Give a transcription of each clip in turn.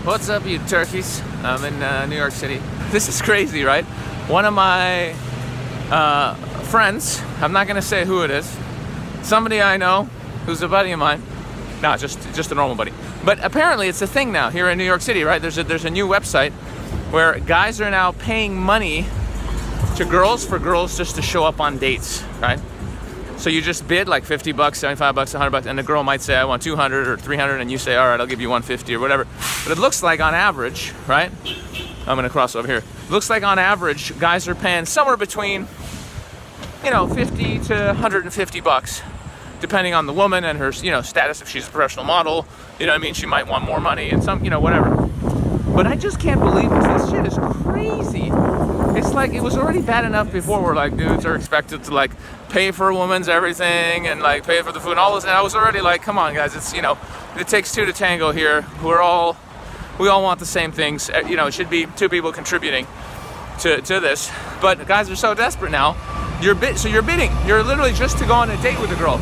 What's up, you turkeys? I'm in New York City. This is crazy, right? One of my friends, I'm not gonna say who it is, somebody I know who's a buddy of mine. No, just a normal buddy. But apparently it's a thing now here in New York City, right? There's a new website where guys are now paying money to girls for girls just to show up on dates, right? So you just bid like 50 bucks, 75 bucks, 100 bucks, and the girl might say, I want 200 or 300, and you say, all right, I'll give you 150 or whatever. But it looks like on average, right? I'm gonna cross over here. Looks like on average, guys are paying somewhere between, 50 to 150 bucks, depending on the woman and her, status. If she's a professional model, you know what I mean? She might want more money and some, whatever. But I just can't believe this. This shit is crazy. It's like, it was already bad enough before where like dudes are expected to like pay for a woman's everything and like pay for the food and all this. And I was already like, come on guys, it's, it takes two to tango here. We all want the same things. It should be two people contributing to this. But guys are so desperate now. So you're bidding. You're literally just to go on a date with a girl,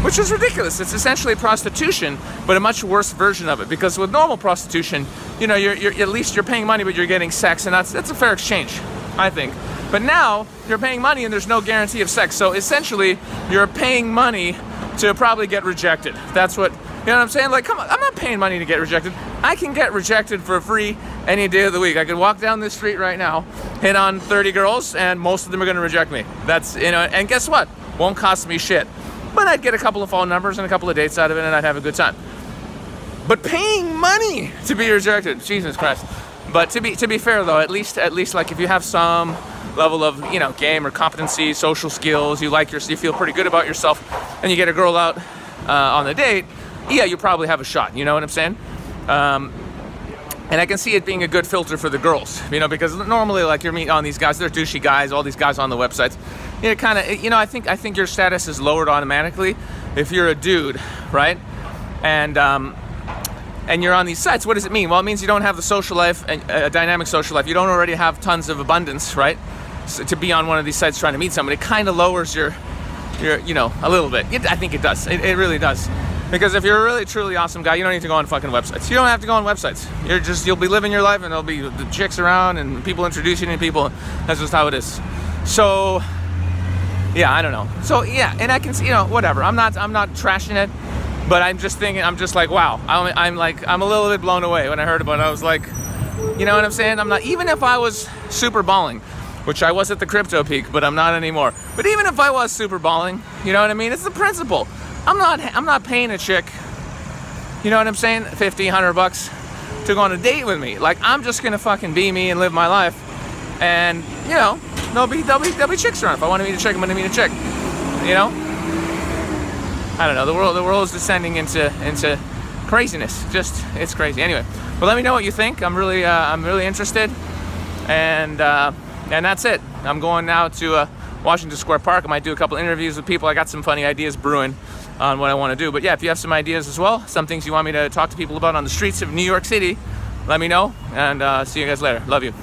which is ridiculous. It's essentially prostitution, but a much worse version of it. Because with normal prostitution, you're at least you're paying money, but you're getting sex, and that's a fair exchange, I think. But now you're paying money, and there's no guarantee of sex. So essentially, you're paying money to probably get rejected. That's what, you know what I'm saying? Like, come on, I'm not paying money to get rejected. I can get rejected for free any day of the week. I can walk down this street right now, hit on 30 girls, and most of them are going to reject me. That's, and guess what? Won't cost me shit. But I'd get a couple of phone numbers and a couple of dates out of it, and I'd have a good time. But paying money to be rejected, Jesus Christ. But to be fair though, at least like if you have some level of game or competency, social skills, you feel pretty good about yourself, and you get a girl out on the date, yeah, you probably have a shot. You know what I'm saying? And I can see it being a good filter for the girls, because normally like you're meeting on these guys, they're douchey guys, all these guys on the websites. Kind of, I think your status is lowered automatically if you're a dude, right? And you're on these sites. What does it mean? Well, it means you don't have the social life, a dynamic social life. You don't already have tons of abundance, right? So to be on one of these sites trying to meet somebody, it kind of lowers your a little bit. I think it does. It really does. Because if you're a really truly awesome guy, you don't need to go on fucking websites. You don't have to go on websites. You'll be living your life, and there'll be the chicks around and people introducing you to people. That's just how it is. So yeah, I don't know. So yeah, and I can see, whatever. I'm not trashing it, but I'm just thinking, I'm just like, wow. I'm a little bit blown away when I heard about it. I was like, you know what I'm saying? I'm not, even if I was super balling, which I was at the crypto peak, but I'm not anymore. But even if I was super balling, you know what I mean? It's the principle. I'm not paying a chick, you know what I'm saying? 50, 100 bucks to go on a date with me. Like, I'm just gonna fucking be me and live my life. And, there'll be chicks around. If I want to meet a chick, I'm gonna meet a chick. I don't know. The world is descending into craziness. It's crazy. Anyway, but let me know what you think. I'm really interested. And that's it. I'm going now to Washington Square Park. I might do a couple interviews with people. I got some funny ideas brewing on what I want to do. But yeah, if you have some ideas as well, some things you want me to talk to people about on the streets of New York City, let me know. And see you guys later. Love you.